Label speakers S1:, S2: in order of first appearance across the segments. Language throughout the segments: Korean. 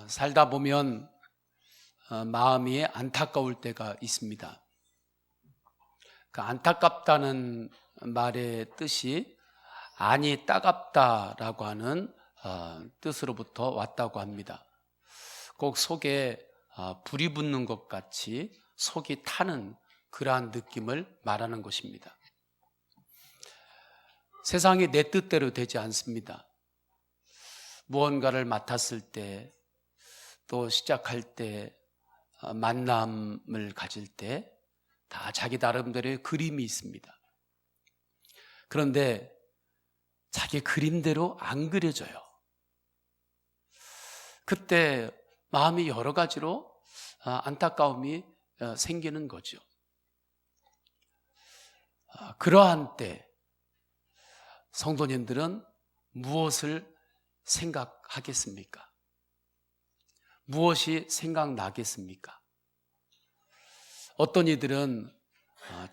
S1: 살다 보면 마음이 안타까울 때가 있습니다. 그 안타깝다는 말의 뜻이 안이 따갑다라고 하는 뜻으로부터 왔다고 합니다. 꼭 속에 불이 붙는 것 같이 속이 타는 그러한 느낌을 말하는 것입니다. 세상이 내 뜻대로 되지 않습니다. 무언가를 맡았을 때, 또 시작할 때, 만남을 가질 때 다 자기 나름대로의 그림이 있습니다. 그런데 자기 그림대로 안 그려져요. 그때 마음이 여러 가지로 안타까움이 생기는 거죠. 그러한 때 성도님들은 무엇을 생각하겠습니까? 무엇이 생각나겠습니까? 어떤 이들은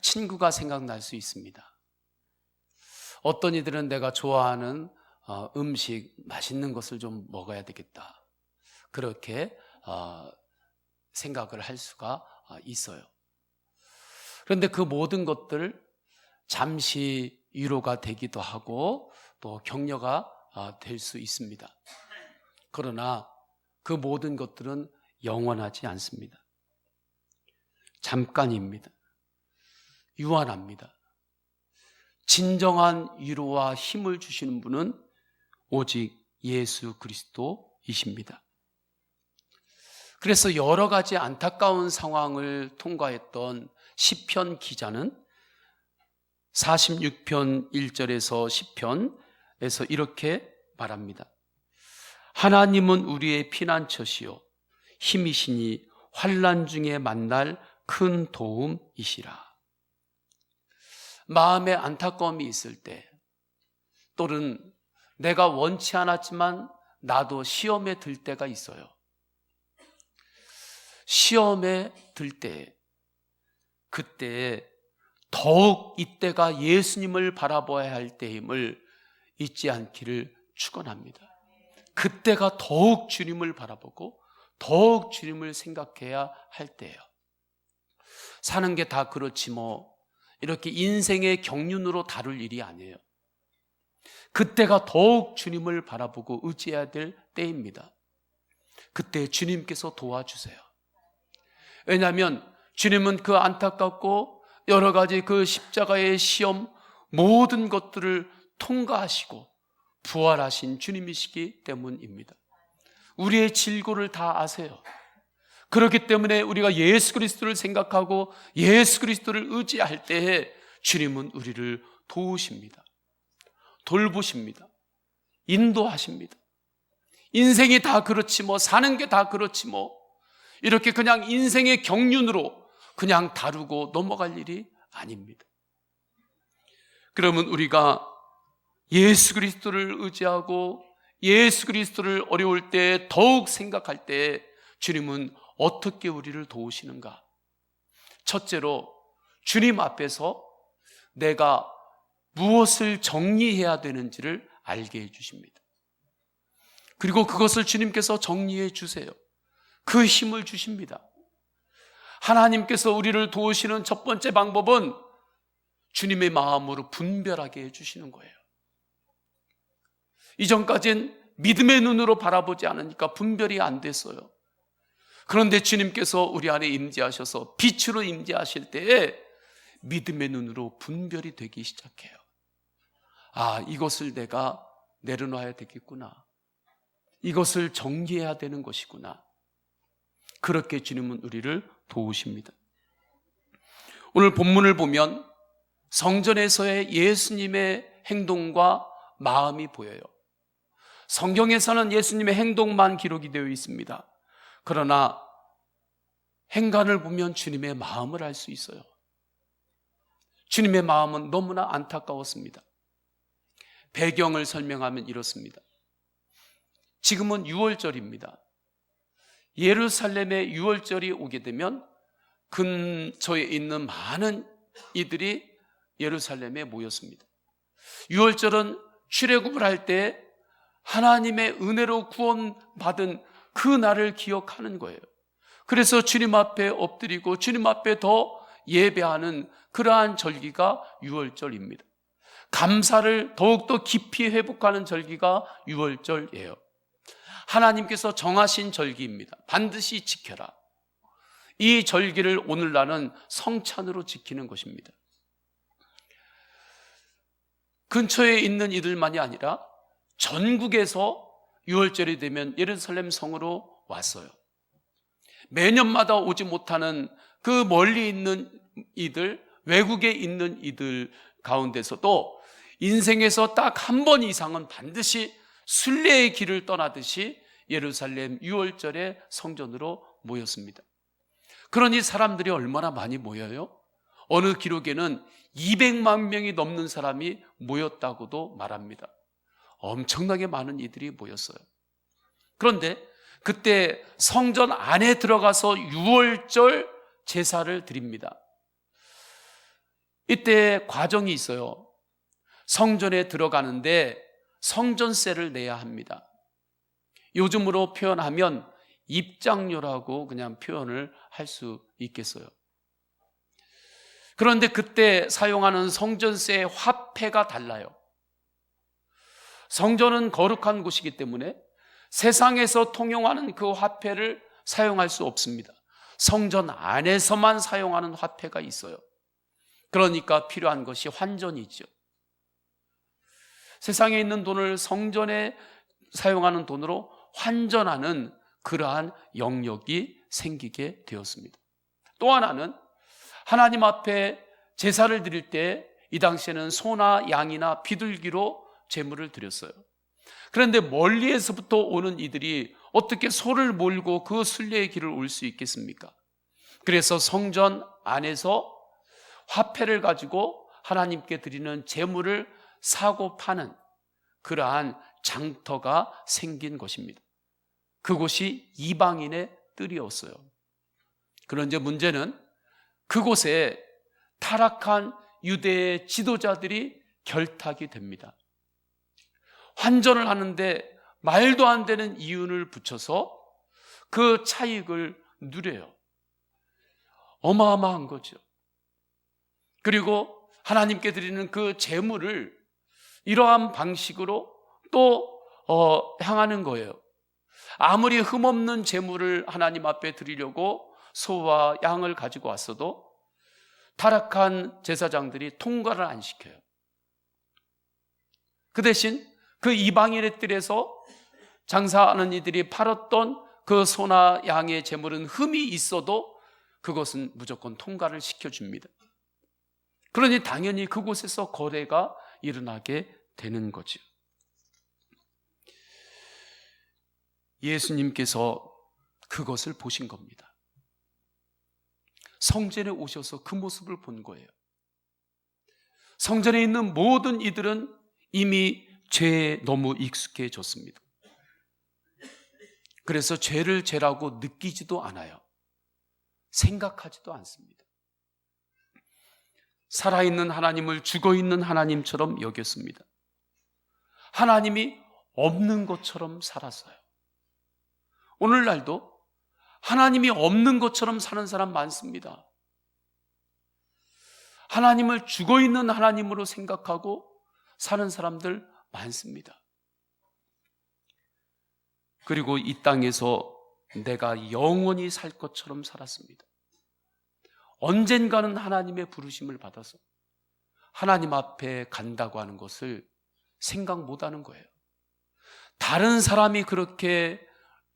S1: 친구가 생각날 수 있습니다. 어떤 이들은 내가 좋아하는 음식, 맛있는 것을 좀 먹어야 되겠다. 그렇게 생각을 할 수가 있어요. 그런데 그 모든 것들 잠시 위로가 되기도 하고 또 격려가 될 수 있습니다. 그러나 그 모든 것들은 영원하지 않습니다. 잠깐입니다. 유한합니다. 진정한 위로와 힘을 주시는 분은 오직 예수 그리스도이십니다. 그래서 여러 가지 안타까운 상황을 통과했던 시편 기자는 46편 1절에서 10편에서 이렇게 말합니다. 하나님은 우리의 피난처시요 힘이시니 환난 중에 만날 큰 도움이시라. 마음에 안타까움이 있을 때, 또는 내가 원치 않았지만 나도 시험에 들 때가 있어요. 시험에 들 때, 그때 더욱 이때가 예수님을 바라봐야 할 때임을 잊지 않기를 축원합니다. 그때가 더욱 주님을 바라보고 더욱 주님을 생각해야 할 때예요. 사는 게 다 그렇지 뭐 이렇게 인생의 경륜으로 다룰 일이 아니에요. 그때가 더욱 주님을 바라보고 의지해야 될 때입니다. 그때 주님께서 도와주세요. 왜냐하면 주님은 그 안타깝고 여러 가지 그 십자가의 시험 모든 것들을 통과하시고 부활하신 주님이시기 때문입니다. 우리의 질고를 다 아세요. 그렇기 때문에 우리가 예수 그리스도를 생각하고 예수 그리스도를 의지할 때에 주님은 우리를 도우십니다. 돌보십니다. 인도하십니다. 인생이 다 그렇지 뭐 사는 게 다 그렇지 뭐 이렇게 그냥 인생의 경륜으로 그냥 다루고 넘어갈 일이 아닙니다. 그러면 우리가 예수 그리스도를 의지하고 예수 그리스도를 어려울 때 더욱 생각할 때 주님은 어떻게 우리를 도우시는가? 첫째로 주님 앞에서 내가 무엇을 정리해야 되는지를 알게 해주십니다. 그리고 그것을 주님께서 정리해 주세요. 그 힘을 주십니다. 하나님께서 우리를 도우시는 첫 번째 방법은 주님의 마음으로 분별하게 해주시는 거예요. 이전까지는 믿음의 눈으로 바라보지 않으니까 분별이 안 됐어요. 그런데 주님께서 우리 안에 임재하셔서 빛으로 임재하실 때에 믿음의 눈으로 분별이 되기 시작해요. 아, 이것을 내가 내려놔야 되겠구나. 이것을 정리해야 되는 것이구나. 그렇게 주님은 우리를 도우십니다. 오늘 본문을 보면 성전에서의 예수님의 행동과 마음이 보여요. 성경에서는 예수님의 행동만 기록이 되어 있습니다. 그러나 행간을 보면 주님의 마음을 알 수 있어요. 주님의 마음은 너무나 안타까웠습니다. 배경을 설명하면 이렇습니다. 지금은 유월절입니다. 예루살렘에 유월절이 오게 되면 근처에 있는 많은 이들이 예루살렘에 모였습니다. 유월절은 출애굽을 할 때 하나님의 은혜로 구원받은 그 날을 기억하는 거예요. 그래서 주님 앞에 엎드리고 주님 앞에 더 예배하는 그러한 절기가 유월절입니다. 감사를 더욱더 깊이 회복하는 절기가 유월절이에요. 하나님께서 정하신 절기입니다. 반드시 지켜라. 이 절기를 오늘날은 성찬으로 지키는 것입니다. 근처에 있는 이들만이 아니라 전국에서 유월절이 되면 예루살렘 성으로 왔어요. 매년마다 오지 못하는 그 멀리 있는 이들, 외국에 있는 이들 가운데서도 인생에서 딱 한 번 이상은 반드시 순례의 길을 떠나듯이 예루살렘 유월절에 성전으로 모였습니다. 그러니 사람들이 얼마나 많이 모여요? 어느 기록에는 200만 명이 넘는 사람이 모였다고도 말합니다. 엄청나게 많은 이들이 모였어요. 그런데 그때 성전 안에 들어가서 유월절 제사를 드립니다. 이때 과정이 있어요. 성전에 들어가는데 성전세를 내야 합니다. 요즘으로 표현하면 입장료라고 그냥 표현을 할 수 있겠어요. 그런데 그때 사용하는 성전세의 화폐가 달라요. 성전은 거룩한 곳이기 때문에 세상에서 통용하는 그 화폐를 사용할 수 없습니다. 성전 안에서만 사용하는 화폐가 있어요. 그러니까 필요한 것이 환전이죠. 세상에 있는 돈을 성전에 사용하는 돈으로 환전하는 그러한 영역이 생기게 되었습니다. 또 하나는 하나님 앞에 제사를 드릴 때 이 당시에는 소나 양이나 비둘기로 제물을 드렸어요. 그런데 멀리에서부터 오는 이들이 어떻게 소를 몰고 그 순례의 길을 올 수 있겠습니까? 그래서 성전 안에서 화폐를 가지고 하나님께 드리는 제물을 사고 파는 그러한 장터가 생긴 것입니다. 그곳이 이방인의 뜰이었어요. 그런데 문제는 그곳에 타락한 유대의 지도자들이 결탁이 됩니다. 환전을 하는데 말도 안 되는 이윤을 붙여서 그 차익을 누려요. 어마어마한 거죠. 그리고 하나님께 드리는 그 제물을 이러한 방식으로 또 향하는 거예요. 아무리 흠없는 제물을 하나님 앞에 드리려고 소와 양을 가지고 왔어도 타락한 제사장들이 통과를 안 시켜요. 그 대신 그 이방인의 뜰에서 장사하는 이들이 팔았던 그 소나 양의 제물은 흠이 있어도 그것은 무조건 통과를 시켜줍니다. 그러니 당연히 그곳에서 거래가 일어나게 되는 거죠. 예수님께서 그것을 보신 겁니다. 성전에 오셔서 그 모습을 본 거예요. 성전에 있는 모든 이들은 이미 죄에 너무 익숙해졌습니다. 그래서 죄를 죄라고 느끼지도 않아요. 생각하지도 않습니다. 살아있는 하나님을 죽어있는 하나님처럼 여겼습니다. 하나님이 없는 것처럼 살았어요. 오늘날도 하나님이 없는 것처럼 사는 사람 많습니다. 하나님을 죽어있는 하나님으로 생각하고 사는 사람들 많습니다. 그리고 이 땅에서 내가 영원히 살 것처럼 살았습니다. 언젠가는 하나님의 부르심을 받아서 하나님 앞에 간다고 하는 것을 생각 못하는 거예요. 다른 사람이 그렇게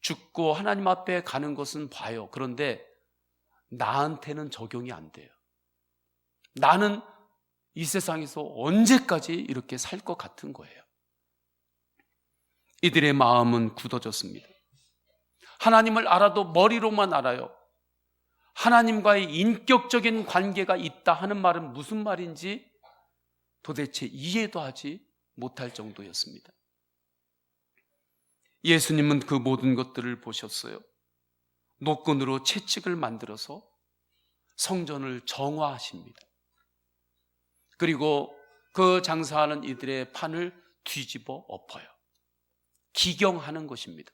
S1: 죽고 하나님 앞에 가는 것은 봐요. 그런데 나한테는 적용이 안 돼요. 나는 이 세상에서 언제까지 이렇게 살 것 같은 거예요. 이들의 마음은 굳어졌습니다. 하나님을 알아도 머리로만 알아요. 하나님과의 인격적인 관계가 있다 하는 말은 무슨 말인지 도대체 이해도 하지 못할 정도였습니다. 예수님은 그 모든 것들을 보셨어요. 노끈으로 채찍을 만들어서 성전을 정화하십니다. 그리고 그 장사하는 이들의 판을 뒤집어 엎어요. 기경하는 것입니다.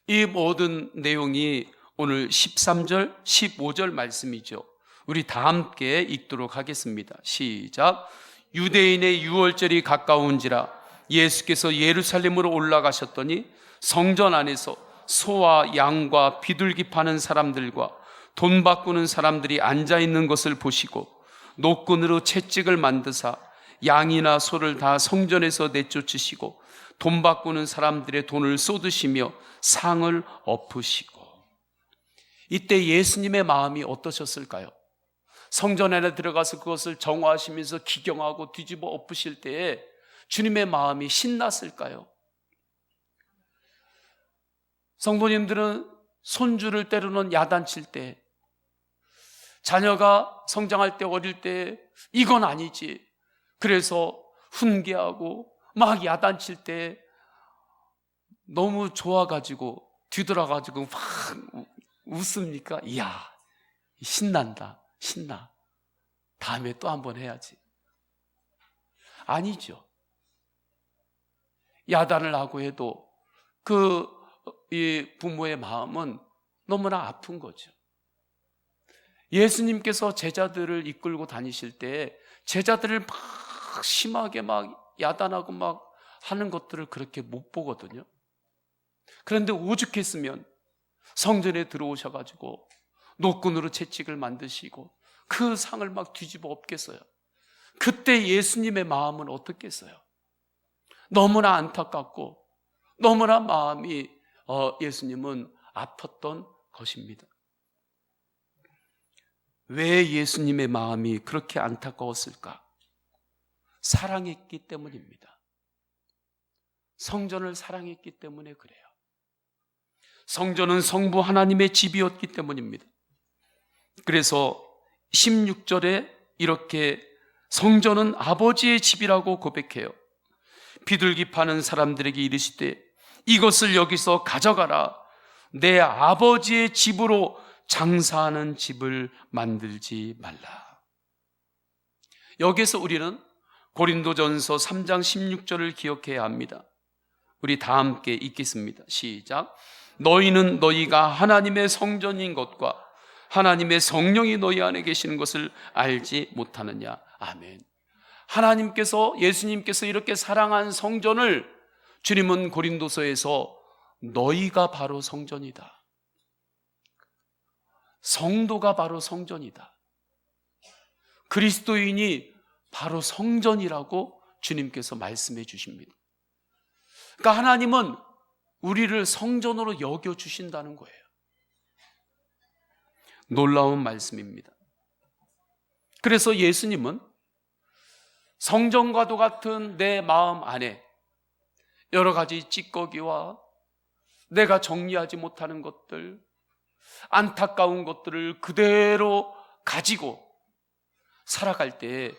S1: 이 모든 내용이 오늘 13절, 15절 말씀이죠. 우리 다 함께 읽도록 하겠습니다. 시작. 유대인의 유월절이 가까운지라 예수께서 예루살렘으로 올라가셨더니 성전 안에서 소와 양과 비둘기 파는 사람들과 돈 바꾸는 사람들이 앉아있는 것을 보시고 노끈으로 채찍을 만드사 양이나 소를 다 성전에서 내쫓으시고 돈 바꾸는 사람들의 돈을 쏟으시며 상을 엎으시고. 이때 예수님의 마음이 어떠셨을까요? 성전 안에 들어가서 그것을 정화하시면서 기경하고 뒤집어 엎으실 때에 주님의 마음이 신났을까요? 성도님들은 손주를 때로는 야단칠 때, 자녀가 성장할 때, 어릴 때 이건 아니지, 그래서 훈계하고 막 야단칠 때 너무 좋아가지고 뒤돌아가지고 막 웃습니까? 이야, 신난다, 신나, 다음에 또 한번 해야지. 아니죠. 야단을 하고 해도 이 부모의 마음은 너무나 아픈 거죠. 예수님께서 제자들을 이끌고 다니실 때 제자들을 막 심하게 막 야단하고 막 하는 것들을 그렇게 못 보거든요. 그런데 오죽했으면 성전에 들어오셔가지고 노끈으로 채찍을 만드시고 그 상을 막 뒤집어 엎겠어요. 그때 예수님의 마음은 어떻겠어요? 너무나 안타깝고 너무나 마음이 예수님은 아팠던 것입니다. 왜 예수님의 마음이 그렇게 안타까웠을까? 사랑했기 때문입니다. 성전을 사랑했기 때문에 그래요. 성전은 성부 하나님의 집이었기 때문입니다. 그래서 16절에 이렇게 성전은 아버지의 집이라고 고백해요. 비둘기 파는 사람들에게 이르시되 이것을 여기서 가져가라. 내 아버지의 집으로 장사하는 집을 만들지 말라. 여기서 우리는 고린도전서 3장 16절을 기억해야 합니다. 우리 다 함께 읽겠습니다. 시작. 너희는 너희가 하나님의 성전인 것과 하나님의 성령이 너희 안에 계시는 것을 알지 못하느냐. 아멘. 하나님께서, 예수님께서 이렇게 사랑한 성전을 주님은 고린도서에서 너희가 바로 성전이다, 성도가 바로 성전이다, 그리스도인이 바로 성전이라고 주님께서 말씀해 주십니다. 그러니까 하나님은 우리를 성전으로 여겨주신다는 거예요. 놀라운 말씀입니다. 그래서 예수님은 성전과도 같은 내 마음 안에 여러 가지 찌꺼기와 내가 정리하지 못하는 것들, 안타까운 것들을 그대로 가지고 살아갈 때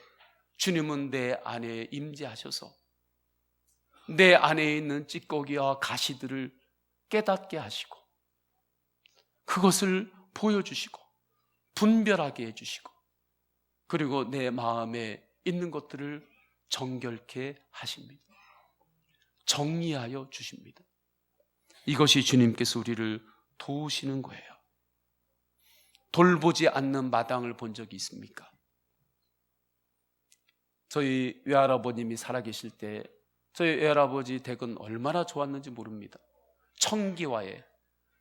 S1: 주님은 내 안에 임재하셔서 내 안에 있는 찌꺼기와 가시들을 깨닫게 하시고 그것을 보여주시고 분별하게 해주시고 그리고 내 마음에 있는 것들을 정결케 하십니다. 정리하여 주십니다. 이것이 주님께서 우리를 도우시는 거예요. 돌보지 않는 마당을 본 적이 있습니까? 저희 외할아버님이 살아계실 때 저희 외할아버지 댁은 얼마나 좋았는지 모릅니다. 청기와에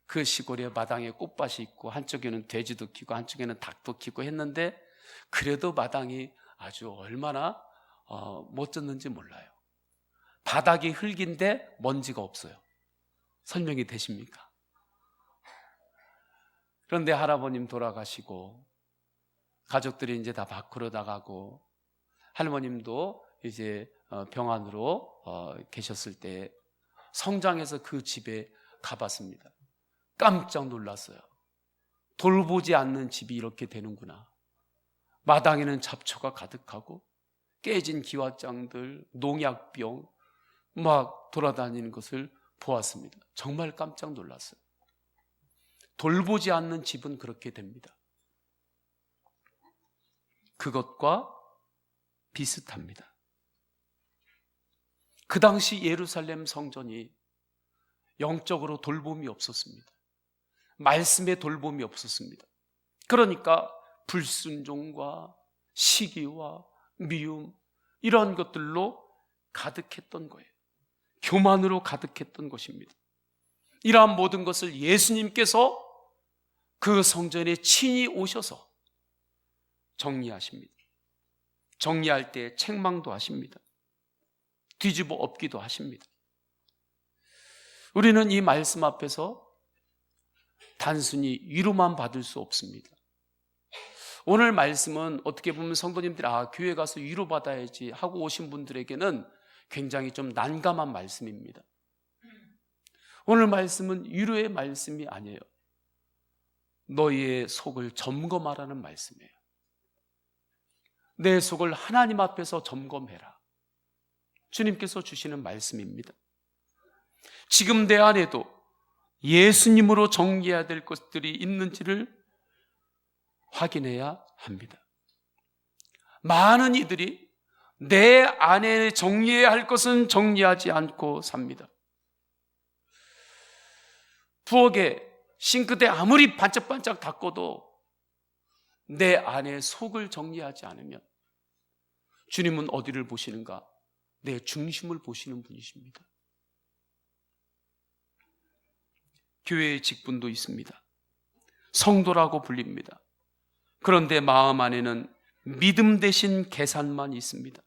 S1: 그 시골에 마당에 꽃밭이 있고 한쪽에는 돼지도 키고 한쪽에는 닭도 키고 했는데 그래도 마당이 아주 얼마나 멋졌는지 몰라요. 바닥이 흙인데 먼지가 없어요. 설명이 되십니까? 그런데 할아버님 돌아가시고 가족들이 이제 다 밖으로 나가고 할머님도 이제 병환으로 계셨을 때 성장해서 그 집에 가봤습니다. 깜짝 놀랐어요. 돌보지 않는 집이 이렇게 되는구나. 마당에는 잡초가 가득하고 깨진 기와장들, 농약병 막 돌아다니는 것을 보았습니다. 정말 깜짝 놀랐어요. 돌보지 않는 집은 그렇게 됩니다. 그것과 비슷합니다. 그 당시 예루살렘 성전이 영적으로 돌봄이 없었습니다. 말씀의 돌봄이 없었습니다. 그러니까 불순종과 시기와 미움, 이런 것들로 가득했던 거예요. 교만으로 가득했던 것입니다. 이러한 모든 것을 예수님께서 그 성전에 친히 오셔서 정리하십니다. 정리할 때 책망도 하십니다. 뒤집어 엎기도 하십니다. 우리는 이 말씀 앞에서 단순히 위로만 받을 수 없습니다. 오늘 말씀은 어떻게 보면 성도님들이 교회 가서 위로받아야지 하고 오신 분들에게는 굉장히 좀 난감한 말씀입니다. 오늘 말씀은 위로의 말씀이 아니에요. 너희의 속을 점검하라는 말씀이에요. 내 속을 하나님 앞에서 점검해라. 주님께서 주시는 말씀입니다. 지금 내 안에도 예수님으로 정리해야 될 것들이 있는지를 확인해야 합니다. 많은 이들이 내 안에 정리해야 할 것은 정리하지 않고 삽니다. 부엌에 싱크대 아무리 반짝반짝 닦아도 내 안에 속을 정리하지 않으면 주님은 어디를 보시는가? 내 중심을 보시는 분이십니다. 교회의 직분도 있습니다. 성도라고 불립니다. 그런데 마음 안에는 믿음 대신 계산만 있습니다.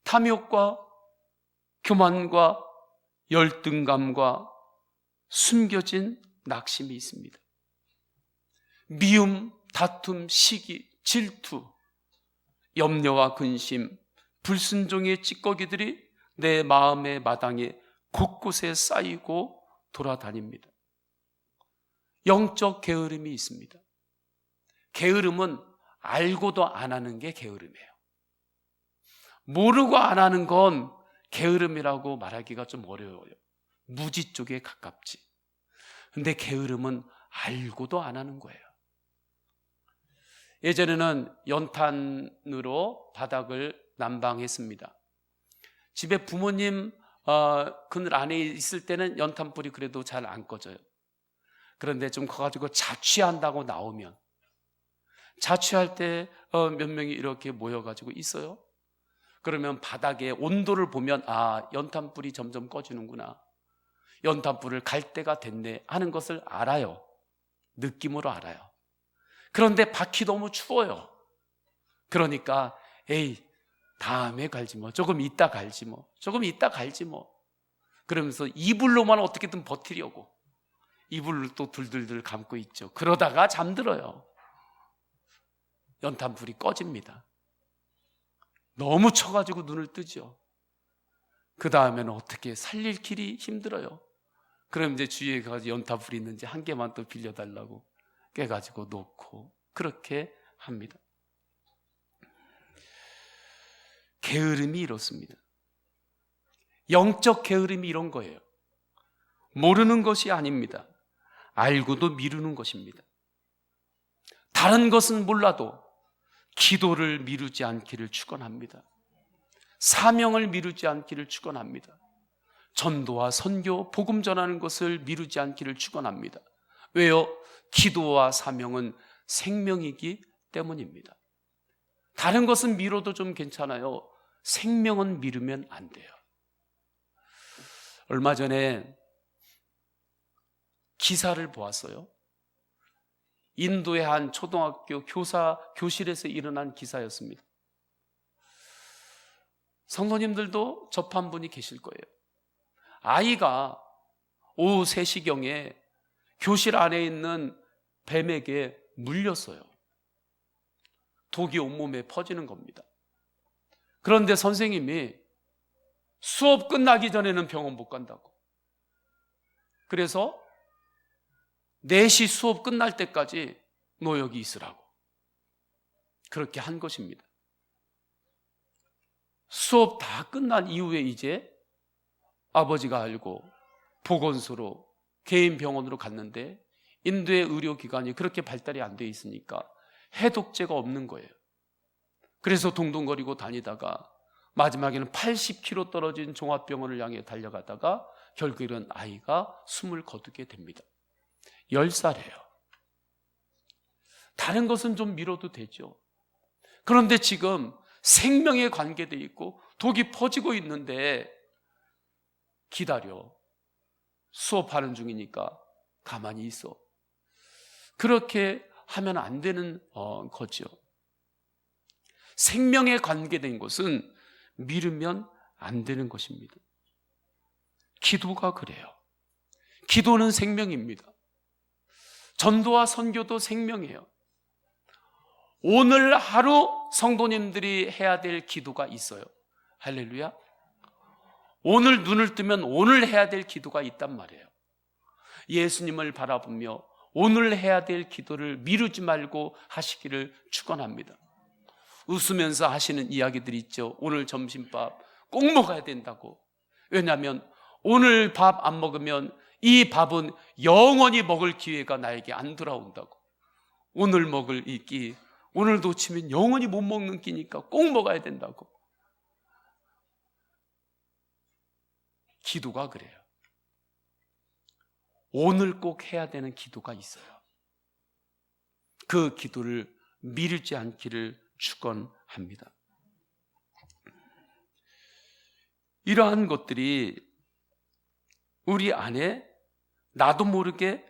S1: 탐욕과 교만과 열등감과 숨겨진 낙심이 있습니다. 미움, 다툼, 시기, 질투, 염려와 근심, 불순종의 찌꺼기들이 내 마음의 마당에 곳곳에 쌓이고 돌아다닙니다. 영적 게으름이 있습니다. 게으름은 알고도 안 하는 게 게으름이에요. 모르고 안 하는 건 게으름이라고 말하기가 좀 어려워요. 무지 쪽에 가깝지. 근데 게으름은 알고도 안 하는 거예요. 예전에는 연탄으로 바닥을 난방했습니다. 집에 부모님 그늘 안에 있을 때는 연탄불이 그래도 잘 안 꺼져요. 그런데 좀 커가지고 자취한다고 나오면, 자취할 때 몇 명이 이렇게 모여가지고 있어요. 그러면 바닥에 온도를 보면 연탄불이 점점 꺼지는구나, 연탄불을 갈 때가 됐네 하는 것을 알아요. 느낌으로 알아요. 그런데 밖이 너무 추워요. 그러니까 다음에 갈지 뭐, 조금 이따 갈지 뭐, 조금 이따 갈지 뭐, 그러면서 이불로만 어떻게든 버티려고 이불을 또 둘둘둘 감고 있죠. 그러다가 잠들어요. 연탄불이 꺼집니다. 너무 쳐가지고 눈을 뜨죠. 그 다음에는 어떻게 살릴 길이 힘들어요. 그럼 이제 주위에 가서 연탄불이 있는지 한 개만 또 빌려달라고 깨가지고 놓고 그렇게 합니다. 게으름이 이렇습니다. 영적 게으름이 이런 거예요. 모르는 것이 아닙니다. 알고도 미루는 것입니다. 다른 것은 몰라도 기도를 미루지 않기를 축원합니다. 사명을 미루지 않기를 축원합니다. 전도와 선교, 복음 전하는 것을 미루지 않기를 축원합니다. 왜요? 기도와 사명은 생명이기 때문입니다. 다른 것은 미뤄도 좀 괜찮아요. 생명은 미루면 안 돼요. 얼마 전에 기사를 보았어요. 인도의 한 초등학교 교실에서 일어난 기사였습니다. 성도님들도 접한 분이 계실 거예요. 아이가 오후 3시경에 교실 안에 있는 뱀에게 물렸어요. 독이 온몸에 퍼지는 겁니다. 그런데 선생님이 수업 끝나기 전에는 병원 못 간다고, 그래서 4시 수업 끝날 때까지 너 여기 있으라고 그렇게 한 것입니다. 수업 다 끝난 이후에 이제 아버지가 알고 보건소로, 개인 병원으로 갔는데 인도의 의료기관이 그렇게 발달이 안 돼 있으니까 해독제가 없는 거예요. 그래서 동동거리고 다니다가 마지막에는 80km 떨어진 종합병원을 향해 달려가다가 결국에는 아이가 숨을 거두게 됩니다. 10살이에요. 다른 것은 좀 미뤄도 되죠. 그런데 지금 생명에 관계되어 있고 독이 퍼지고 있는데 기다려. 수업하는 중이니까 가만히 있어. 그렇게 하면 안 되는 거죠. 생명에 관계된 것은 미루면 안 되는 것입니다. 기도가 그래요. 기도는 생명입니다. 전도와 선교도 생명이에요. 오늘 하루 성도님들이 해야 될 기도가 있어요. 할렐루야. 오늘 눈을 뜨면 오늘 해야 될 기도가 있단 말이에요. 예수님을 바라보며 오늘 해야 될 기도를 미루지 말고 하시기를 축원합니다. 웃으면서 하시는 이야기들이 있죠. 오늘 점심밥 꼭 먹어야 된다고. 왜냐하면 오늘 밥 안 먹으면 이 밥은 영원히 먹을 기회가 나에게 안 돌아온다고. 오늘 먹을 이 끼, 오늘 놓치면 영원히 못 먹는 끼니까 꼭 먹어야 된다고. 기도가 그래요. 오늘 꼭 해야 되는 기도가 있어요. 그 기도를 미루지 않기를 축원합니다. 이러한 것들이 우리 안에 나도 모르게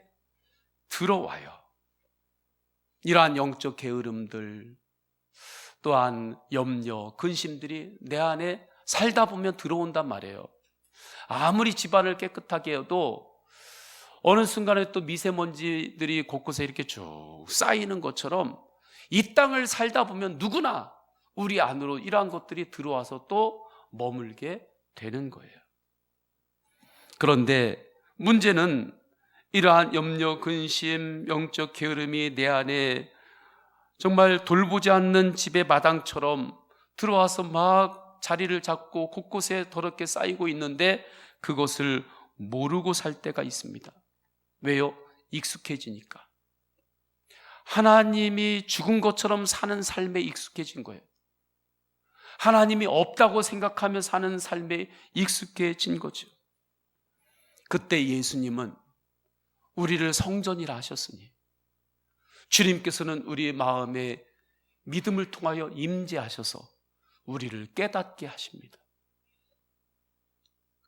S1: 들어와요. 이러한 영적 게으름들, 또한 염려, 근심들이 내 안에 살다 보면 들어온단 말이에요. 아무리 집안을 깨끗하게 해도 어느 순간에 또 미세먼지들이 곳곳에 이렇게 쭉 쌓이는 것처럼 이 땅을 살다 보면 누구나 우리 안으로 이러한 것들이 들어와서 또 머물게 되는 거예요. 그런데 문제는 이러한 염려, 근심, 영적 게으름이 내 안에 정말 돌보지 않는 집의 마당처럼 들어와서 막 자리를 잡고 곳곳에 더럽게 쌓이고 있는데 그것을 모르고 살 때가 있습니다. 왜요? 익숙해지니까. 하나님이 죽은 것처럼 사는 삶에 익숙해진 거예요. 하나님이 없다고 생각하며 사는 삶에 익숙해진 거죠. 그때 예수님은 우리를 성전이라 하셨으니 주님께서는 우리의 마음에 믿음을 통하여 임재하셔서 우리를 깨닫게 하십니다.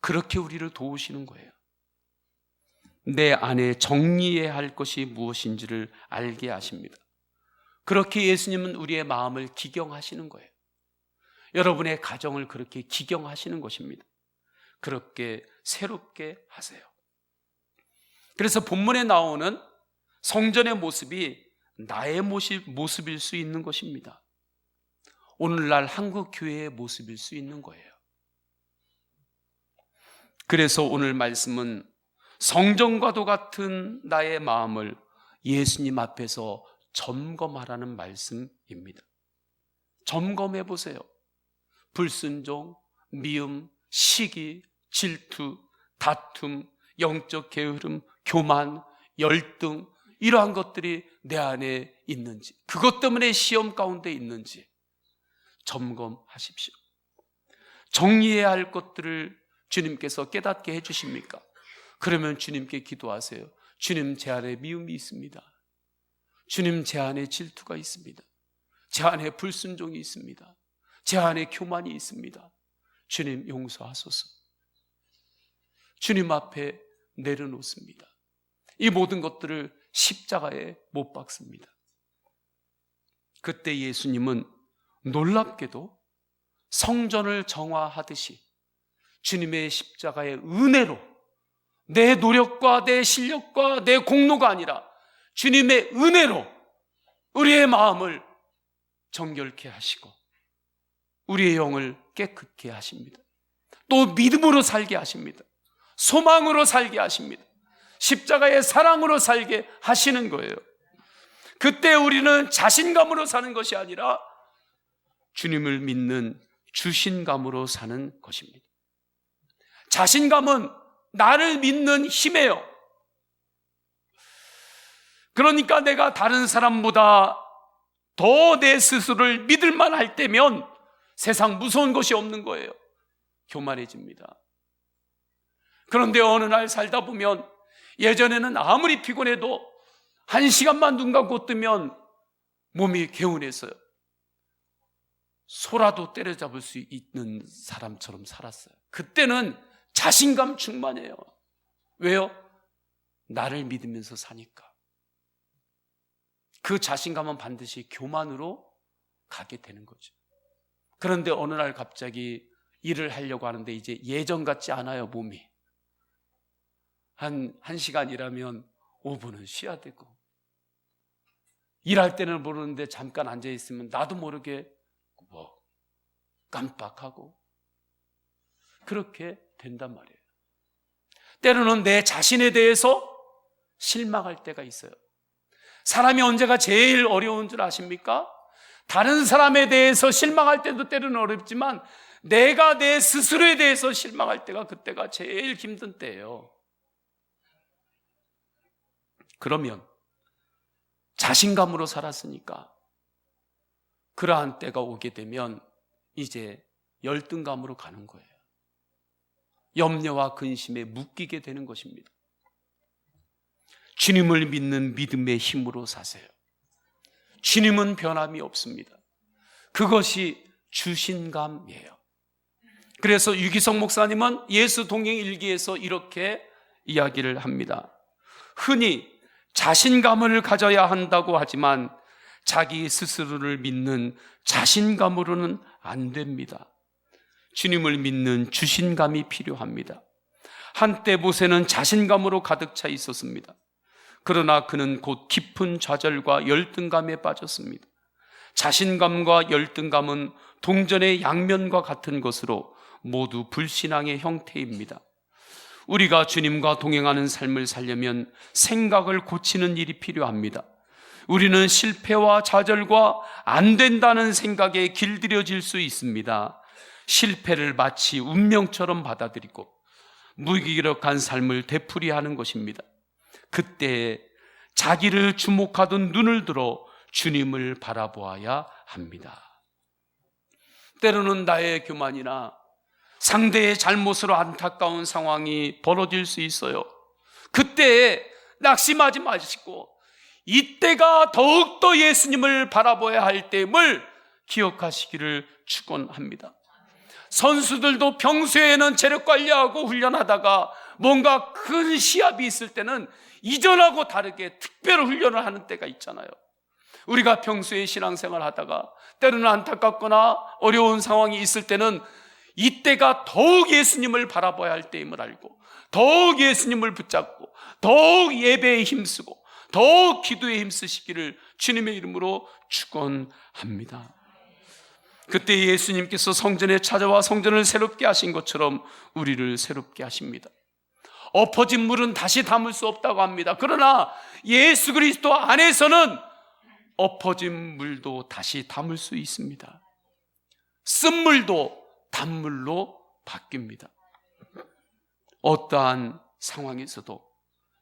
S1: 그렇게 우리를 도우시는 거예요. 내 안에 정리해야 할 것이 무엇인지를 알게 하십니다. 그렇게 예수님은 우리의 마음을 기경하시는 거예요. 여러분의 가정을 그렇게 기경하시는 것입니다. 그렇게 새롭게 하세요. 그래서 본문에 나오는 성전의 모습이 나의 모습일 수 있는 것입니다. 오늘날 한국 교회의 모습일 수 있는 거예요. 그래서 오늘 말씀은 성전과도 같은 나의 마음을 예수님 앞에서 점검하라는 말씀입니다. 점검해 보세요. 불순종, 미움, 시기, 질투, 다툼, 영적 게으름, 교만, 열등, 이러한 것들이 내 안에 있는지, 그것 때문에 시험 가운데 있는지 점검하십시오. 정리해야 할 것들을 주님께서 깨닫게 해주십니까? 그러면 주님께 기도하세요. 주님, 제 안에 미움이 있습니다. 주님, 제 안에 질투가 있습니다. 제 안에 불순종이 있습니다. 제 안에 교만이 있습니다. 주님, 용서하소서. 주님 앞에 내려놓습니다. 이 모든 것들을 십자가에 못 박습니다. 그때 예수님은 놀랍게도 성전을 정화하듯이 주님의 십자가의 은혜로, 내 노력과 내 실력과 내 공로가 아니라 주님의 은혜로 우리의 마음을 정결케 하시고 우리의 영을 깨끗게 하십니다. 또 믿음으로 살게 하십니다. 소망으로 살게 하십니다. 십자가의 사랑으로 살게 하시는 거예요. 그때 우리는 자신감으로 사는 것이 아니라 주님을 믿는 주신감으로 사는 것입니다. 자신감은 나를 믿는 힘이에요. 그러니까 내가 다른 사람보다 더 내 스스로를 믿을 만할 때면 세상 무서운 것이 없는 거예요. 교만해집니다. 그런데 어느 날 살다 보면 예전에는 아무리 피곤해도 1시간만 눈 감고 뜨면 몸이 개운해서요, 소라도 때려잡을 수 있는 사람처럼 살았어요. 그때는 자신감 충만해요. 왜요? 나를 믿으면서 사니까. 그 자신감은 반드시 교만으로 가게 되는 거죠. 그런데 어느 날 갑자기 일을 하려고 하는데 이제 예전 같지 않아요. 몸이 한 1시간 일하면 5분은 쉬어야 되고, 일할 때는 모르는데 잠깐 앉아있으면 나도 모르게 뭐 깜빡하고, 그렇게 된단 말이에요. 때로는 내 자신에 대해서 실망할 때가 있어요. 사람이 언제가 제일 어려운 줄 아십니까? 다른 사람에 대해서 실망할 때도 때로는 어렵지만 내가 내 스스로에 대해서 실망할 때가, 그때가 제일 힘든 때예요. 그러면 자신감으로 살았으니까 그러한 때가 오게 되면 이제 열등감으로 가는 거예요. 염려와 근심에 묶이게 되는 것입니다. 주님을 믿는 믿음의 힘으로 사세요. 주님은 변함이 없습니다. 그것이 주신감이에요. 그래서 유기성 목사님은 예수 동행 일기에서 이렇게 이야기를 합니다. 흔히 자신감을 가져야 한다고 하지만 자기 스스로를 믿는 자신감으로는 안 됩니다. 주님을 믿는 주신감이 필요합니다. 한때 모세는 자신감으로 가득 차 있었습니다. 그러나 그는 곧 깊은 좌절과 열등감에 빠졌습니다. 자신감과 열등감은 동전의 양면과 같은 것으로 모두 불신앙의 형태입니다. 우리가 주님과 동행하는 삶을 살려면 생각을 고치는 일이 필요합니다. 우리는 실패와 좌절과 안 된다는 생각에 길들여질 수 있습니다. 실패를 마치 운명처럼 받아들이고 무기력한 삶을 되풀이하는 것입니다. 그때 자기를 주목하던 눈을 들어 주님을 바라보아야 합니다. 때로는 나의 교만이나 상대의 잘못으로 안타까운 상황이 벌어질 수 있어요. 그때 낙심하지 마시고 이때가 더욱더 예수님을 바라봐야 할 때임을 기억하시기를 축원합니다. 선수들도 평소에는 체력 관리하고 훈련하다가 뭔가 큰 시합이 있을 때는 이전하고 다르게 특별 훈련을 하는 때가 있잖아요. 우리가 평소에 신앙생활 하다가 때로는 안타깝거나 어려운 상황이 있을 때는 이때가 더욱 예수님을 바라봐야 할 때임을 알고 더욱 예수님을 붙잡고 더욱 예배에 힘쓰고 더욱 기도에 힘쓰시기를 주님의 이름으로 축원합니다. 그때 예수님께서 성전에 찾아와 성전을 새롭게 하신 것처럼 우리를 새롭게 하십니다. 엎어진 물은 다시 담을 수 없다고 합니다. 그러나 예수 그리스도 안에서는 엎어진 물도 다시 담을 수 있습니다. 쓴물도 단물로 바뀝니다. 어떠한 상황에서도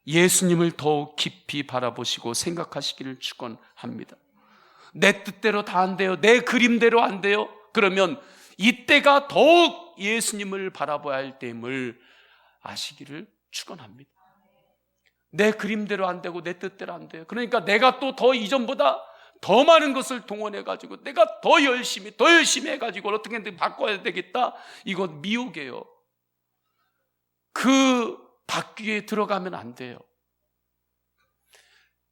S1: 예수님을 더욱 깊이 바라보시고 생각하시기를 축원합니다. 내 뜻대로 다 안 돼요. 내 그림대로 안 돼요. 그러면 이때가 더욱 예수님을 바라봐야 할 때임을 아시기를 축원합니다. 내 그림대로 안 되고 내 뜻대로 안 돼요. 그러니까 내가 또 더 이전보다 더 많은 것을 동원해가지고 내가 더 열심히 해가지고 어떻게든 바꿔야 되겠다. 이건 미혹이에요. 그 바퀴에 들어가면 안 돼요.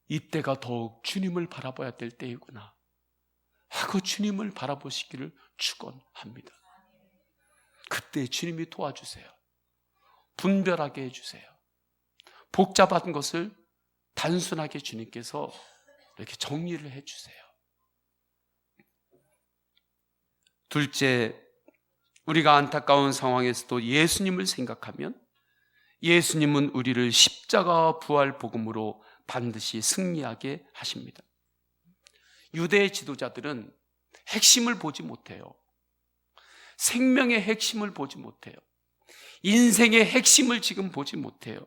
S1: 이때가 더욱 주님을 바라봐야 될 때이구나 하고 주님을 바라보시기를 축원합니다. 그때 주님이 도와주세요. 분별하게 해주세요. 복잡한 것을 단순하게 주님께서 이렇게 정리를 해주세요. 둘째, 우리가 안타까운 상황에서도 예수님을 생각하면 예수님은 우리를 십자가와 부활 복음으로 반드시 승리하게 하십니다. 유대 지도자들은 핵심을 보지 못해요. 생명의 핵심을 보지 못해요. 인생의 핵심을 지금 보지 못해요.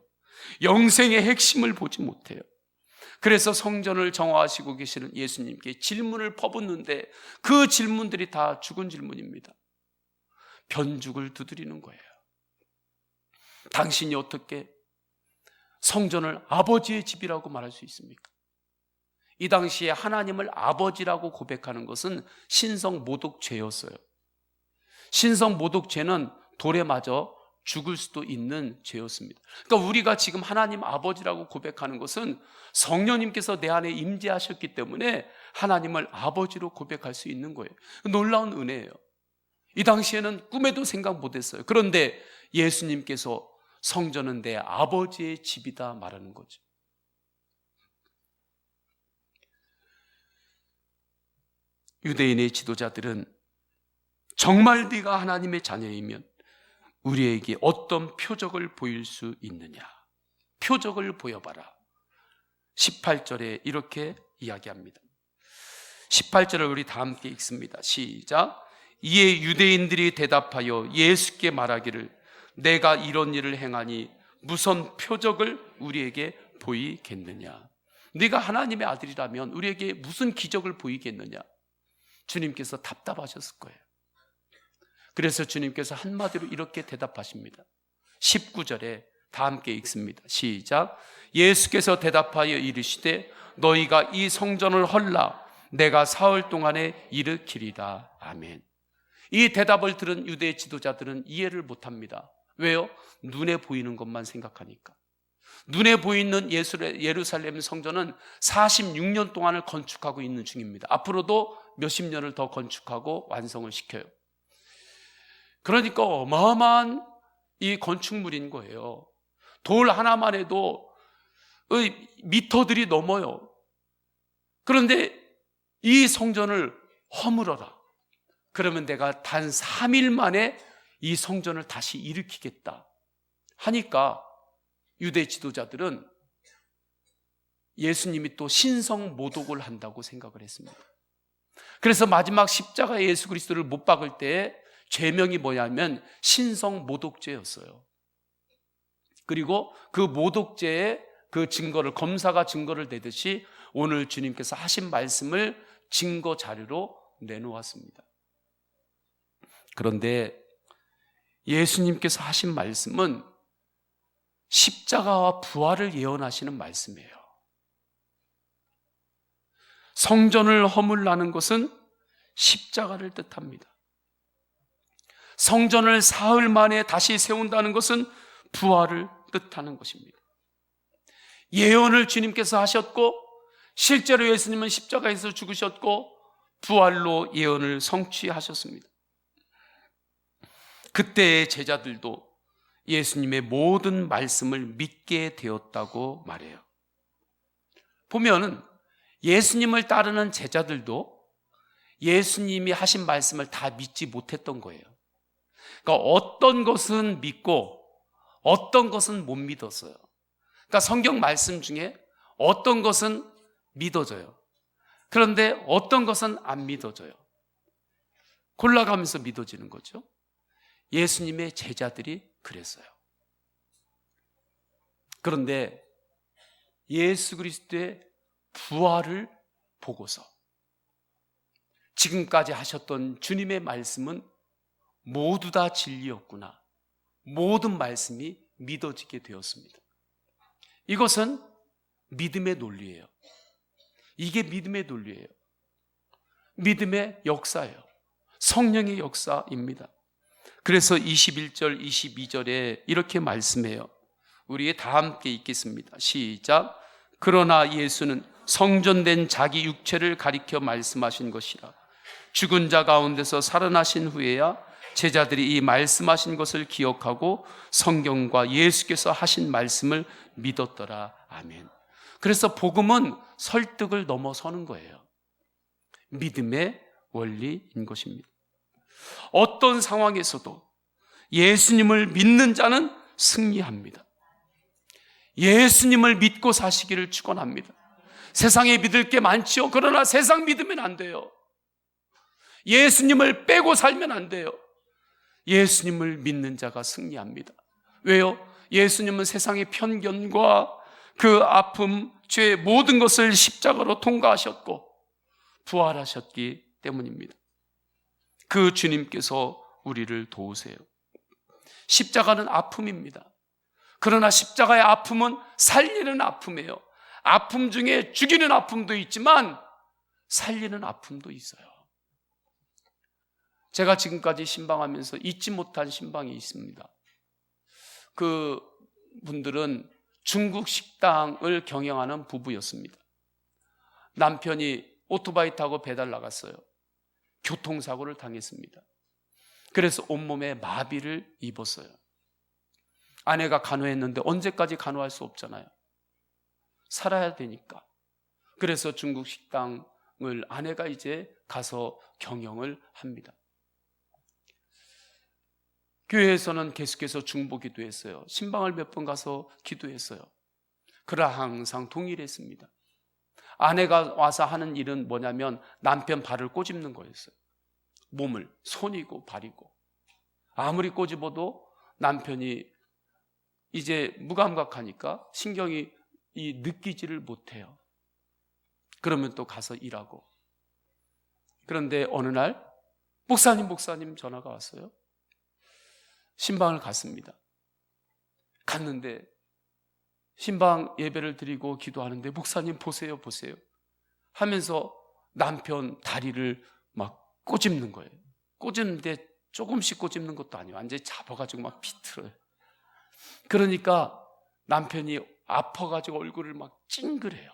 S1: 영생의 핵심을 보지 못해요. 그래서 성전을 정화하시고 계시는 예수님께 질문을 퍼붓는데 그 질문들이 다 죽은 질문입니다. 변죽을 두드리는 거예요. 당신이 어떻게 성전을 아버지의 집이라고 말할 수 있습니까? 이 당시에 하나님을 아버지라고 고백하는 것은 신성 모독죄였어요. 신성 모독죄는 돌에 맞아 죽을 수도 있는 죄였습니다. 그러니까 우리가 지금 하나님 아버지라고 고백하는 것은 성령님께서 내 안에 임재하셨기 때문에 하나님을 아버지로 고백할 수 있는 거예요. 놀라운 은혜예요. 이 당시에는 꿈에도 생각 못했어요. 그런데 예수님께서 성전은 내 아버지의 집이다 말하는 거죠. 유대인의 지도자들은 정말 네가 하나님의 자녀이면 우리에게 어떤 표적을 보일 수 있느냐? 표적을 보여봐라. 18절에 이렇게 이야기합니다. 18절을 우리 다 함께 읽습니다. 시작. 이에 유대인들이 대답하여 예수께 말하기를 내가 이런 일을 행하니 무슨 표적을 우리에게 보이겠느냐? 네가 하나님의 아들이라면 우리에게 무슨 기적을 보이겠느냐? 주님께서 답답하셨을 거예요. 그래서 주님께서 한마디로 이렇게 대답하십니다. 19절에 다 함께 읽습니다. 시작. 예수께서 대답하여 이르시되 너희가 이 성전을 헐라 내가 사흘 동안에 일으키리라. 아멘. 이 대답을 들은 유대 지도자들은 이해를 못합니다. 왜요? 눈에 보이는 것만 생각하니까. 눈에 보이는 예루살렘 성전은 46년 동안을 건축하고 있는 중입니다. 앞으로도 몇십 년을 더 건축하고 완성을 시켜요. 그러니까 어마어마한 이 건축물인 거예요. 돌 하나만 해도 미터들이 넘어요. 그런데 이 성전을 허물어라. 그러면 내가 단 3일 만에 이 성전을 다시 일으키겠다 하니까 유대 지도자들은 예수님이 또 신성 모독을 한다고 생각을 했습니다. 그래서 마지막 십자가에 예수 그리스도를 못 박을 때 죄명이 뭐냐면 신성 모독죄였어요. 그리고 그 모독죄의 그 증거를 검사가 증거를 내듯이 오늘 주님께서 하신 말씀을 증거 자료로 내놓았습니다. 그런데 예수님께서 하신 말씀은 십자가와 부활을 예언하시는 말씀이에요. 성전을 허물라는 것은 십자가를 뜻합니다. 성전을 사흘 만에 다시 세운다는 것은 부활을 뜻하는 것입니다. 예언을 주님께서 하셨고 실제로 예수님은 십자가에서 죽으셨고 부활로 예언을 성취하셨습니다. 그때의 제자들도 예수님의 모든 말씀을 믿게 되었다고 말해요. 보면은 예수님을 따르는 제자들도 예수님이 하신 말씀을 다 믿지 못했던 거예요. 그러니까 어떤 것은 믿고 어떤 것은 못 믿었어요. 그러니까 성경 말씀 중에 어떤 것은 믿어져요. 그런데 어떤 것은 안 믿어져요. 골라가면서 믿어지는 거죠. 예수님의 제자들이 그랬어요. 그런데 예수 그리스도의 부활을 보고서 지금까지 하셨던 주님의 말씀은 모두 다 진리였구나. 모든 말씀이 믿어지게 되었습니다. 이것은 믿음의 논리예요. 이게 믿음의 논리예요. 믿음의 역사예요. 성령의 역사입니다. 그래서 21절, 22절에 이렇게 말씀해요. 우리 다 함께 읽겠습니다. 시작. 그러나 예수는 성전된 자기 육체를 가리켜 말씀하신 것이라. 죽은 자 가운데서 살아나신 후에야 제자들이 이 말씀하신 것을 기억하고 성경과 예수께서 하신 말씀을 믿었더라. 아멘. 그래서 복음은 설득을 넘어서는 거예요. 믿음의 원리인 것입니다. 어떤 상황에서도 예수님을 믿는 자는 승리합니다. 예수님을 믿고 사시기를 축원합니다. 세상에 믿을 게 많지요. 그러나 세상 믿으면 안 돼요. 예수님을 빼고 살면 안 돼요. 예수님을 믿는 자가 승리합니다. 왜요? 예수님은 세상의 편견과 그 아픔, 죄 모든 것을 십자가로 통과하셨고 부활하셨기 때문입니다. 그 주님께서 우리를 도우세요. 십자가는 아픔입니다. 그러나 십자가의 아픔은 살리는 아픔이에요. 아픔 중에 죽이는 아픔도 있지만 살리는 아픔도 있어요. 제가 지금까지 신방하면서 잊지 못한 신방이 있습니다. 그 분들은 중국 식당을 경영하는 부부였습니다. 남편이 오토바이 타고 배달 나갔어요. 교통사고를 당했습니다. 그래서 온몸에 마비를 입었어요. 아내가 간호했는데 언제까지 간호할 수 없잖아요. 살아야 되니까. 그래서 중국 식당을 아내가 이제 가서 경영을 합니다. 교회에서는 계속해서 중보 기도했어요. 신방을 몇 번 가서 기도했어요. 그러나 항상 동일했습니다. 아내가 와서 하는 일은 뭐냐면 남편 발을 꼬집는 거였어요. 몸을, 손이고 발이고. 아무리 꼬집어도 남편이 이제 무감각하니까 신경이 느끼지를 못해요. 그러면 또 가서 일하고. 그런데 어느 날 목사님 전화가 왔어요. 신방을 갔습니다. 갔는데 신방 예배를 드리고 기도하는데 목사님 보세요 하면서 남편 다리를 막 꼬집는 거예요. 꼬집는데 조금씩 꼬집는 것도 아니에요. 완전히 잡아가지고 막 비틀어요. 그러니까 남편이 아파가지고 얼굴을 막 찡그려요.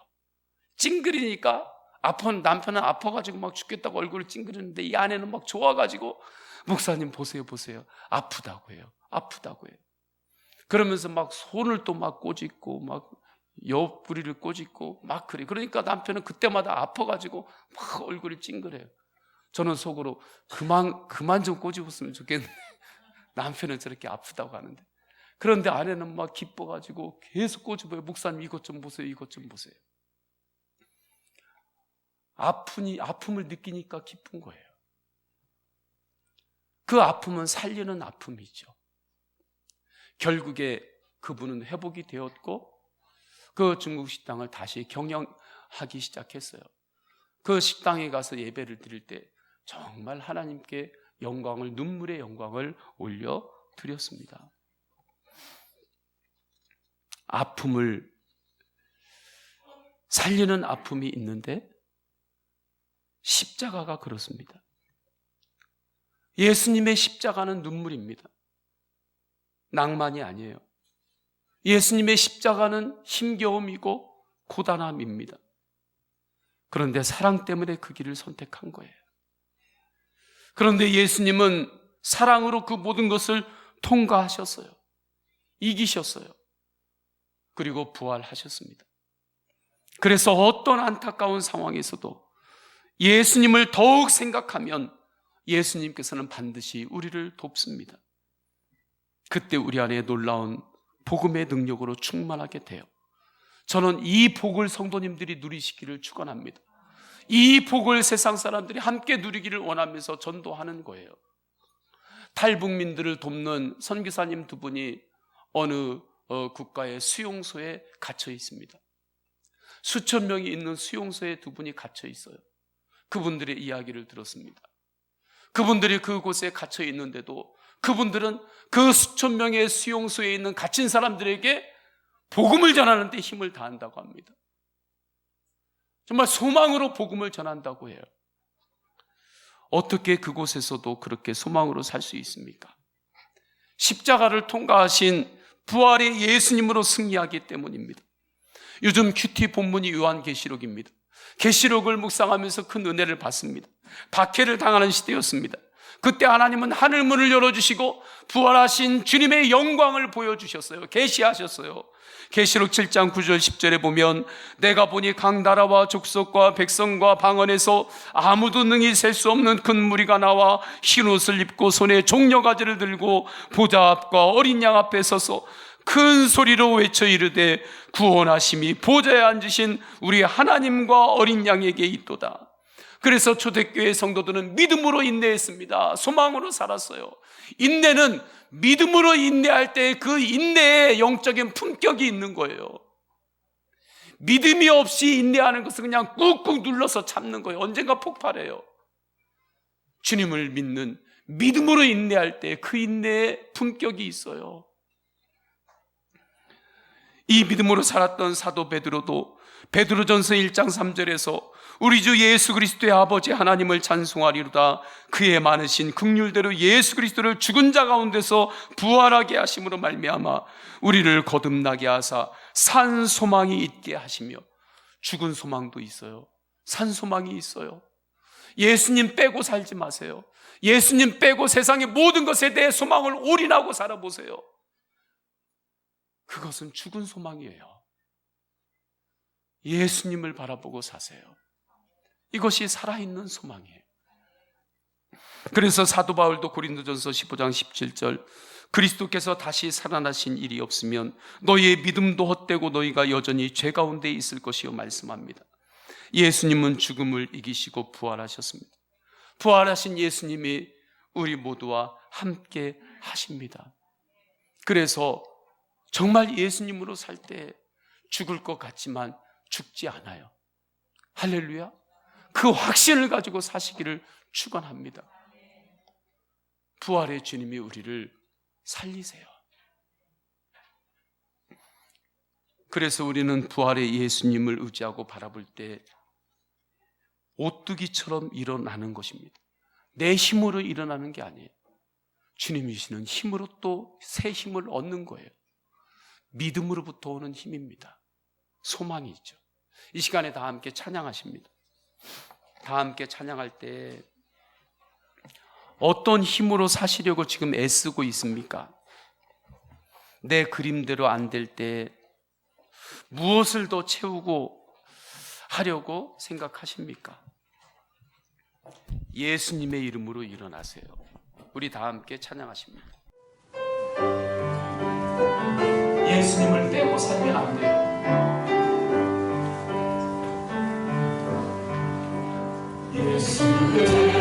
S1: 찡그리니까 남편은 아파가지고 막 죽겠다고 얼굴을 찡그리는데 이 아내는 막 좋아가지고 목사님 보세요 아프다고 해요. 그러면서 막 손을 또 막 꼬집고 막 옆구리를 꼬집고 막 그래. 그러니까 남편은 그때마다 아파가지고 막 얼굴이 찡그려요. 저는 속으로 그만 좀 꼬집었으면 좋겠는데 남편은 저렇게 아프다고 하는데, 그런데 아내는 막 기뻐가지고 계속 꼬집어요. 목사님 이것 좀 보세요. 아픔을 느끼니까 기쁜 거예요. 그 아픔은 살리는 아픔이죠. 결국에 그분은 회복이 되었고 그 중국 식당을 다시 경영하기 시작했어요. 그 식당에 가서 예배를 드릴 때 정말 하나님께 눈물의 영광을 올려 드렸습니다. 아픔을 살리는 아픔이 있는데 십자가가 그렇습니다. 예수님의 십자가는 눈물입니다. 낭만이 아니에요. 예수님의 십자가는 힘겨움이고 고단함입니다. 그런데 사랑 때문에 그 길을 선택한 거예요. 그런데 예수님은 사랑으로 그 모든 것을 통과하셨어요. 이기셨어요. 그리고 부활하셨습니다. 그래서 어떤 안타까운 상황에서도 예수님을 더욱 생각하면 예수님께서는 반드시 우리를 돕습니다. 그때 우리 안에 놀라운 복음의 능력으로 충만하게 돼요. 저는 이 복을 성도님들이 누리시기를 축원합니다. 이 복을 세상 사람들이 함께 누리기를 원하면서 전도하는 거예요. 탈북민들을 돕는 선교사님 두 분이 어느 국가의 수용소에 갇혀 있습니다. 수천 명이 있는 수용소에 두 분이 갇혀 있어요. 그분들의 이야기를 들었습니다. 그분들이 그곳에 갇혀 있는데도 그분들은 그 수천 명의 수용소에 있는 갇힌 사람들에게 복음을 전하는 데 힘을 다한다고 합니다. 정말 소망으로 복음을 전한다고 해요. 어떻게 그곳에서도 그렇게 소망으로 살 수 있습니까? 십자가를 통과하신 부활의 예수님으로 승리하기 때문입니다. 요즘 큐티 본문이 요한계시록입니다. 계시록을 묵상하면서 큰 은혜를 받습니다. 박해를 당하는 시대였습니다. 그때 하나님은 하늘문을 열어주시고 부활하신 주님의 영광을 보여주셨어요. 계시하셨어요. 계시록 7장 9절 10절에 보면 내가 보니 각 나라와 족속과 백성과 방언에서 아무도 능히 셀 수 없는 큰 무리가 나와 흰 옷을 입고 손에 종려가지를 들고 보좌 앞과 어린 양 앞에 서서 큰 소리로 외쳐 이르되 구원하심이 보좌에 앉으신 우리 하나님과 어린 양에게 있도다. 그래서 초대교회 성도들은 믿음으로 인내했습니다. 소망으로 살았어요. 인내는 믿음으로 인내할 때 그 인내에 영적인 품격이 있는 거예요. 믿음이 없이 인내하는 것은 그냥 꾹꾹 눌러서 참는 거예요. 언젠가 폭발해요. 주님을 믿는 믿음으로 인내할 때 그 인내에 품격이 있어요. 이 믿음으로 살았던 사도 베드로도 베드로전서 1장 3절에서 우리 주 예수 그리스도의 아버지 하나님을 찬송하리로다. 그의 많으신 긍휼대로 예수 그리스도를 죽은 자 가운데서 부활하게 하심으로 말미암아 우리를 거듭나게 하사 산 소망이 있게 하시며. 죽은 소망도 있어요. 산 소망이 있어요. 예수님 빼고 살지 마세요. 예수님 빼고 세상의 모든 것에 대해 소망을 올인하고 살아보세요. 그것은 죽은 소망이에요. 예수님을 바라보고 사세요. 이것이 살아있는 소망이에요. 그래서 사도 바울도 고린도전서 15장 17절 그리스도께서 다시 살아나신 일이 없으면 너희의 믿음도 헛되고 너희가 여전히 죄 가운데 있을 것이요 말씀합니다. 예수님은 죽음을 이기시고 부활하셨습니다. 부활하신 예수님이 우리 모두와 함께 하십니다. 그래서 정말 예수님으로 살 때 죽을 것 같지만 죽지 않아요. 할렐루야. 그 확신을 가지고 사시기를 축원합니다. 부활의 주님이 우리를 살리세요. 그래서 우리는 부활의 예수님을 의지하고 바라볼 때 오뚜기처럼 일어나는 것입니다. 내 힘으로 일어나는 게 아니에요. 주님이 주시는 힘으로 또 새 힘을 얻는 거예요. 믿음으로부터 오는 힘입니다. 소망이 있죠. 이 시간에 다 함께 찬양하십니다. 다 함께 찬양할 때 어떤 힘으로 사시려고 지금 애쓰고 있습니까? 내 그림대로 안 될 때 무엇을 더 채우고 하려고 생각하십니까? 예수님의 이름으로 일어나세요. 우리 다 함께 찬양하십니다. 예수님을 빼고 살면 안 돼요. 예수의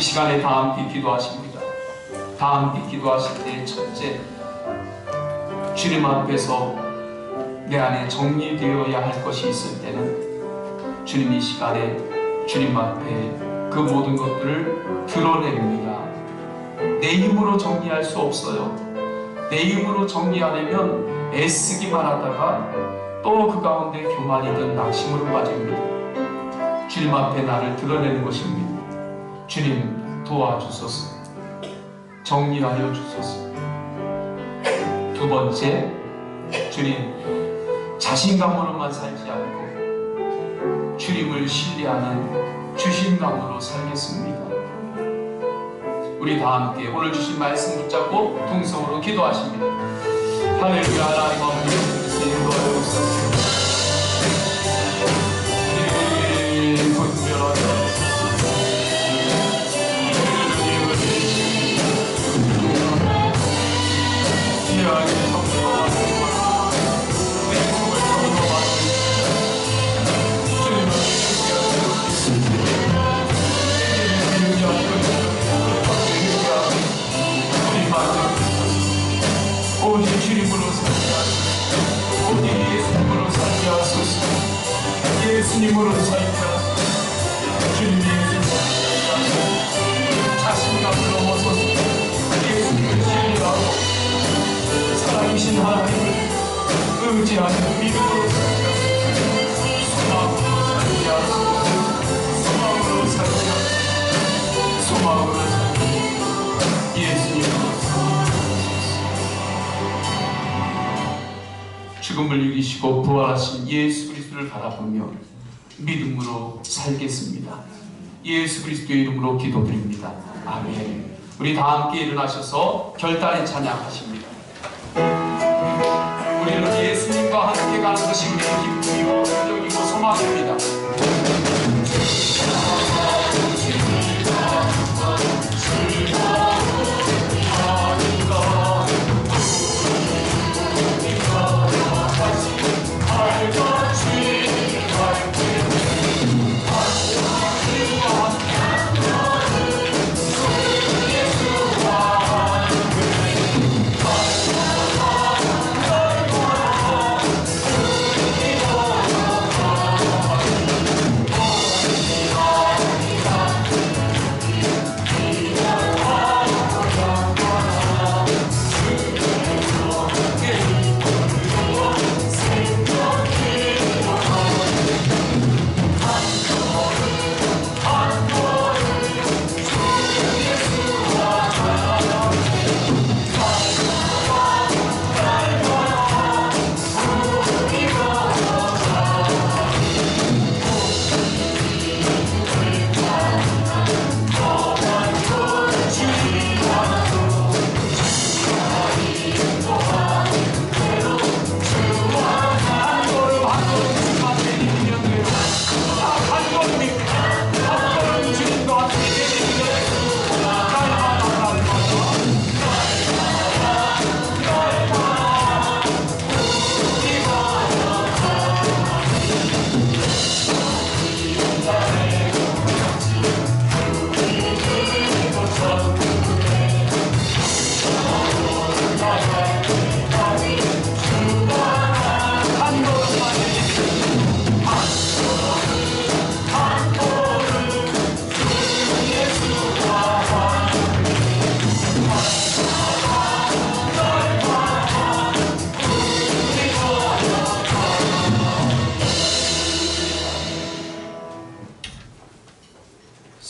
S1: 시간에 다 함께 기도하십니다. 다 함께 기도하실 때 첫째, 주님 앞에서 내 안에 정리되어야 할 것이 있을 때는 주님 이 시간에 주님 앞에 그 모든 것들을 드러냅니다. 내 힘으로 정리할 수 없어요. 내 힘으로 정리하려면 애쓰기만 하다가 또 그 가운데 교만이든 낙심으로 빠집니다. 주님 앞에 나를 드러내는 것입니다. 주님 도와주소서. 정리하여 주소서. 두 번째, 주님 자신감으로만 살지 않고 주님을 신뢰하는 주신감으로 살겠습니다. 우리 다 함께 오늘 주신 말씀 붙잡고 통성으로 기도하십니다. 할렐루야. 하나님 아버지 인도하옵소서. 예수님으로 살자. 주님의 자신감을 넘어서서 예수님을 신뢰하고 살아계신 하나님을 의지하는 믿음으로 살자. 소망으로 살자. 소망으로 살자. 소망으로 살자. 예수님으로 살자. 죽음을 이기시고 부활하신 예수 그리스도를 바라보며 믿음으로 살겠습니다. 예수 그리스도의 이름으로 기도드립니다. 아멘. 우리 다 함께 일어나셔서 결단의 찬양하십니다. 우리는 예수님과 함께 가는 것이 우리의 기쁨이고 긍정이고 소망입니다.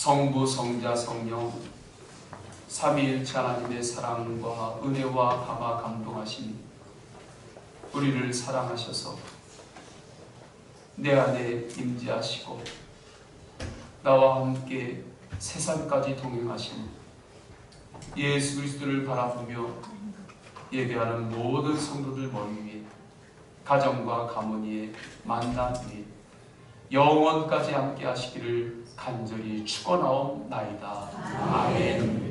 S1: 성부, 성자, 성령 삼위일체 하나님의 사랑과 은혜와 감화 감동하심이 우리를 사랑하셔서 내 안에 임재하시고 나와 함께 세상까지 동행하신 예수 그리스도를 바라보며 예배하는 모든 성도들 머리 위에 가정과 가문의 만남 및 영원까지 함께 하시기를 간절히 축원하옵나이다. 아멘.